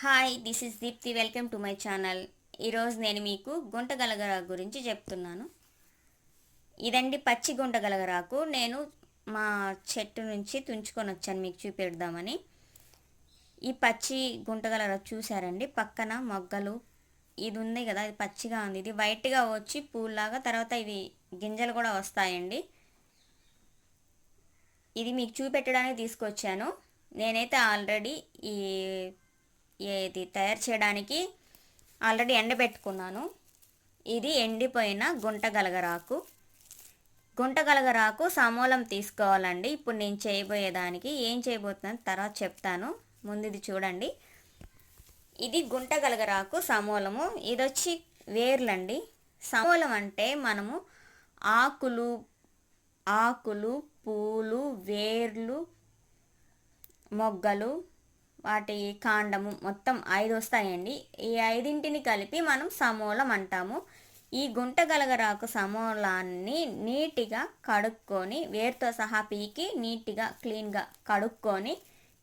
Hi, this is Deepti. Welcome to my channel. ఈరోజు నేను మీకు గుంటగలగరాకు గురించి చెప్తున్నాను. ఇదండి పచ్చి గుంటగలగరాకు. నేను మా చెట్టు నుంచి తుంచుకొని వచ్చాను మీకు చూపెడదామని. ఈ పచ్చి గుంటగలగరాకు చూసారండి, పక్కన మొగ్గలు ఇది ఉంది కదా, ఇది పచ్చిగా ఉంది. ఇది వైట్గా వచ్చి పూల్లాగా తర్వాత ఇవి గింజలు కూడా వస్తాయండి. ఇది మీకు చూపెట్టడానికి తీసుకొచ్చాను. నేనైతే ఆల్రెడీ ఇది తయారు చేయడానికి ఆల్రెడీ ఎండబెట్టుకున్నాను. ఇది ఎండిపోయిన గుంటగలగరాకు. గుంటగలగరాకు సమూలం తీసుకోవాలండి. ఇప్పుడు నేను చేయబోయేదానికి ఏం చేయబోతున్నాను తర్వాత చెప్తాను. ముందు ఇది చూడండి. ఇది గుంటగలగరాకు సమూలము. ఇది వచ్చి వేర్లండి. సమూలం అంటే మనము ఆకులు పూలు వేర్లు మొగ్గలు వాటి కాండము మొత్తం 5 వస్తాయండి. ఈ 5ంటిని కలిపి మనం సమూలం అంటాము. ఈ గుంటగలగరాకు సమూలాన్ని నీట్గా కడుక్కొని వేరుతో సహా పీకి నీట్గా క్లీన్గా కడుక్కొని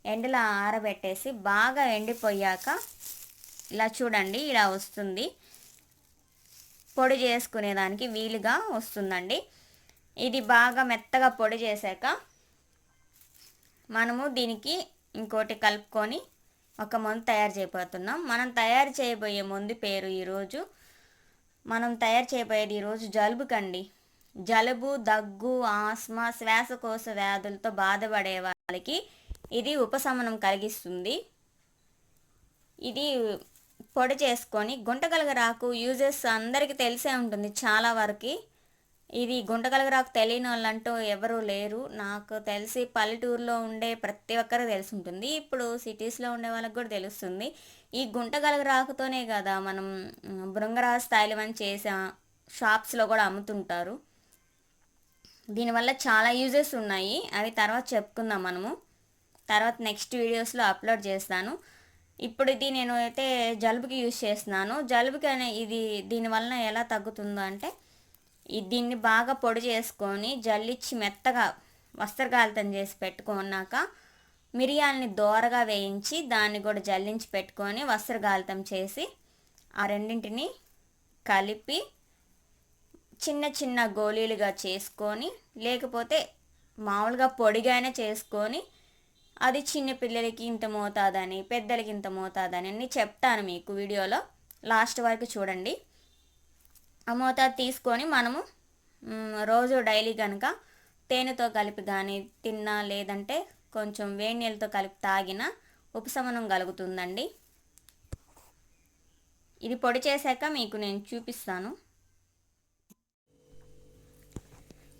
ఎండలో ఆరబెట్టేసి బాగా ఎండిపోయాక ఇలా చూడండి, ఇలా వస్తుంది. పొడి చేసుకునేదానికి వీలుగా వస్తుందండి. ఇది బాగా మెత్తగా పొడి చేశాక మనము దీనికి ఇంకోటి కలుపుకొని ఒక మందు తయారు చేయబోతున్నాం. మనం తయారు చేయబోయే మందు పేరు మనం తయారు చేయబోయేది ఈరోజు జలుబుకండి. జలుబు దగ్గు ఆస్మా శ్వాసకోశ వ్యాధులతో బాధపడే వాళ్ళకి ఇది ఉపశమనం కలిగిస్తుంది. ఇది పొడి చేసుకొని గుంటగలగరాకు యూజెస్ అందరికీ తెలిసే ఉంటుంది చాలా వరకు. ఇది గుంటగలగరాకు తెలియని వాళ్ళంటూ ఎవరూ లేరు. నాకు తెలిసి పల్లెటూరులో ఉండే ప్రతి ఒక్కరికి తెలిసి ఉంటుంది. ఇప్పుడు సిటీస్లో ఉండే వాళ్ళకి కూడా తెలుస్తుంది. ఈ గుంటగలగరాకుతోనే కదా మనం భృంగరాజ తైలం అని చేసా షాప్స్లో కూడా అమ్ముతుంటారు. దీనివల్ల చాలా యూజెస్ ఉన్నాయి. అవి తర్వాత చెప్పుకుందాం మనము. తర్వాత నెక్స్ట్ వీడియోస్లో అప్లోడ్ చేస్తాను. ఇప్పుడు ఇది నేను అయితే జలుబుకి యూజ్ చేస్తున్నాను. జలుబుకి ఇది దీనివల్ల ఎలా తగ్గుతుందో అంటే దీన్ని బాగా పొడి చేసుకొని జల్లిచ్చి మెత్తగా వస్త్రగాలితం చేసి పెట్టుకున్నాక మిరియాలని దోరగా వేయించి దాన్ని కూడా జల్లించి పెట్టుకొని వస్త్రగాలితం చేసి ఆ రెండింటిని కలిపి చిన్న చిన్న గోళీలుగా చేసుకొని లేకపోతే మామూలుగా పొడిగానే చేసుకొని అది చిన్న పిల్లలకి ఇంత మోతాదని పెద్దలకి ఇంత మోతాదని అన్నీ చెప్తాను మీకు వీడియోలో. లాస్ట్ వరకు చూడండి. ఆ మోతాదు తీసుకొని మనము రోజు డైలీ కనుక తేనెతో కలిపి కానీ తిన్నా లేదంటే కొంచెం వేడి నీళ్ళతో కలిపి తాగినా ఉపశమనం కలుగుతుందండి. ఇది పొడి చేశాక మీకు నేను చూపిస్తాను.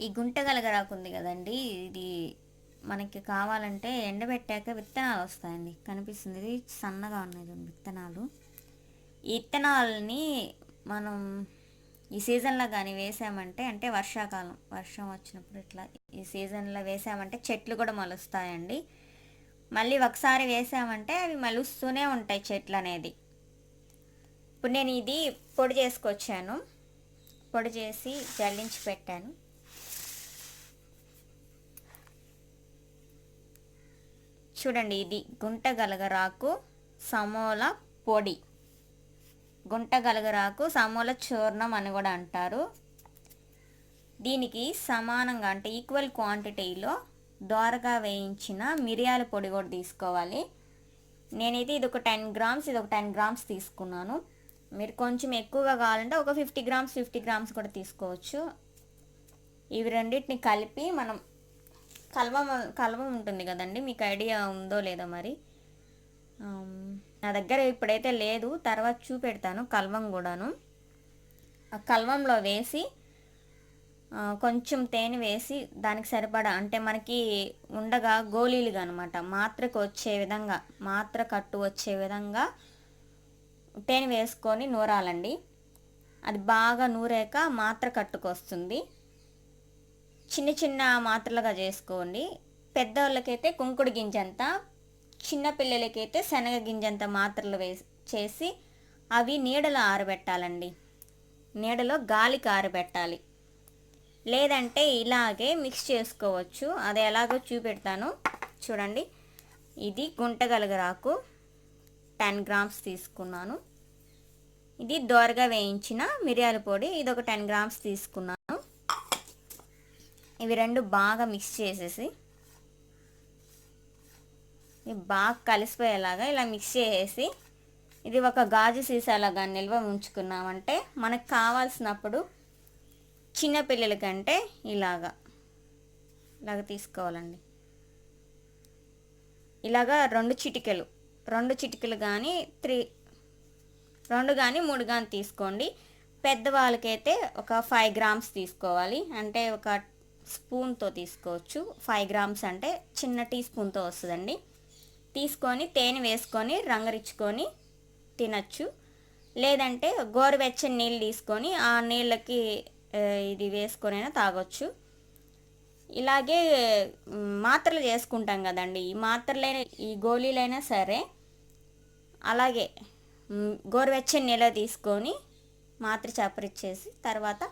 ఈ గుంటగలగరాకు ఉంది కదండి, ఇది మనకి కావాలంటే ఎండబెట్టాక విత్తనాలు వస్తాయండి. కనిపిస్తుంది, ఇది సన్నగా ఉన్నాయి విత్తనాలు. ఈ విత్తనాలని మనం ఈ సీజన్లో కానీ వేసామంటే, అంటే వర్షం వచ్చినప్పుడు ఇట్లా ఈ సీజన్లో వేసామంటే చెట్లు కూడా మొలుస్తాయండి. మళ్ళీ ఒకసారి వేసామంటే అవి మలుస్తూనే ఉంటాయి చెట్లు అనేది. ఇప్పుడు నేను ఇది పొడి చేసుకొచ్చాను. పొడి చేసి జల్లించి పెట్టాను. చూడండి, ఇది గుంటగలగరాకు సమూల పొడి. గుంటగలగరాకు సమూల చూర్ణం అని కూడా అంటారు. దీనికి సమానంగా అంటే ఈక్వల్ క్వాంటిటీలో దోరగా వేయించిన మిరియాల పొడి కూడా తీసుకోవాలి. నేనైతే ఇది ఒక 10 గ్రామ్స్ ఇది ఒక 10 గ్రామ్స్ తీసుకున్నాను. మీరు కొంచెం ఎక్కువగా కావాలంటే ఒక 50 గ్రామ్స్ కూడా తీసుకోవచ్చు. ఇవి రెండింటిని కలిపి మనం కలవం ఉంటుంది కదండి, మీకు ఐడియా ఉందో లేదో మరి. నా దగ్గర ఇప్పుడైతే లేదు, తర్వాత చూపెడతాను కల్వం కూడాను. ఆ కల్వంలో వేసి కొంచెం తేనె వేసి దానికి సరిపడా అంటే మనకి ఉండగా గోళీలుగా అనమాట మాత్ర కట్టు వచ్చే విధంగా తేనె వేసుకొని నూరాలండి. అది బాగా నూరాక మాత్ర కట్టుకు వస్తుంది. చిన్న చిన్న మాత్రలుగా చేసుకోండి. పెద్దవాళ్ళకైతే కుంకుడు గింజంతా, చిన్నపిల్లలకైతే శనగ గింజంత మాత్రలు చేసి అవి నీడలో ఆరబెట్టాలండి. నీడలో గాలికి ఆరబెట్టాలి. లేదంటే ఇలాగే మిక్స్ చేసుకోవచ్చు. అది ఎలాగో చూపెడతాను చూడండి. ఇది గుంటగలగరాకు 10 గ్రామ్స్ తీసుకున్నాను. ఇది దోరగా వేయించిన మిరియాల పొడి, ఇది ఒక 10 గ్రామ్స్ తీసుకున్నాను. ఇవి రెండు బాగా మిక్స్ చేసేసి ఇవి బాగా కలిసిపోయేలాగా ఇలా మిక్స్ చేసేసి ఇది ఒక గాజు సీసాలాగా నిల్వ ఉంచుకున్నామంటే మనకు కావాల్సినప్పుడు చిన్నపిల్లలకంటే ఇలాగా తీసుకోవాలండి. ఇలాగా 2 చిటికెలు కానీ 2 కానీ 3 కానీ తీసుకోండి. పెద్దవాళ్ళకైతే ఒక 5 గ్రామ్స్ తీసుకోవాలి, అంటే ఒక స్పూన్తో తీసుకోవచ్చు. 5 గ్రామ్స్ అంటే చిన్న టీ స్పూన్తో వస్తుందండి. తీసుకొని తేనె వేసుకొని రంగరించుకొని తినచ్చు. లేదంటే గోరువెచ్చని నీళ్ళు తీసుకొని ఆ నీళ్ళకి ఇది వేసుకొనైనా తాగొచ్చు. ఇలాగే మాత్రలు చేసుకుంటాం కదండి, ఈ మాత్రలైనా ఈ గోళీలైనా సరే అలాగే గోరువెచ్చని నీళ్ళ తీసుకొని మాత్ర చప్పరిచ్చేసి తర్వాత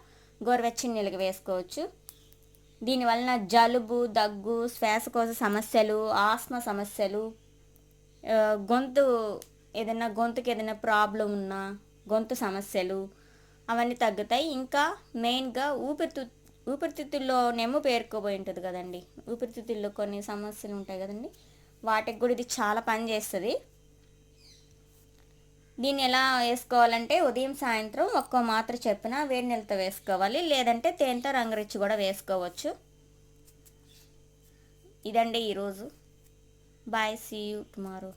గోరువెచ్చని నీళ్ళకి వేసుకోవచ్చు. దీనివలన జలుబు, దగ్గు, శ్వాసకోశ సమస్యలు, ఆస్మా సమస్యలు, గొంతుకి ఏదైనా ప్రాబ్లం ఉన్నా గొంతు సమస్యలు అవన్నీ తగ్గుతాయి. ఇంకా మెయిన్గా ఊపిరితిత్తుల్లో నెమ్ము పేరుకోబోయి ఉంటుంది కదండి, ఊపిరితిత్తుల్లో కొన్ని సమస్యలు ఉంటాయి కదండి, వాటికి కూడా ఇది చాలా పని చేస్తుంది. దీన్ని ఎలా వేసుకోవాలంటే ఉదయం సాయంత్రం ఒక్కో మాత్ర చెప్పిన వేడి నీళ్ళతో వేసుకోవాలి, లేదంటే తేనెతో రంగరిచ్చి కూడా వేసుకోవచ్చు. ఇదండి ఈరోజు. Bye, see you tomorrow.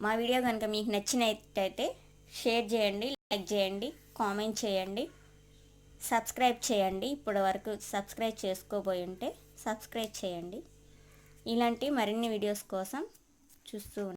మా వీడియో కనుక మీకు నచ్చినట్టయితే షేర్ చేయండి, లైక్ చేయండి, కామెంట్ చేయండి, సబ్స్క్రైబ్ చేయండి. ఇప్పటి వరకు సబ్స్క్రైబ్ చేసుకోబోయి ఉంటే సబ్స్క్రైబ్ చేయండి. ఇలాంటి మరిన్ని వీడియోస్ కోసం చూస్తూ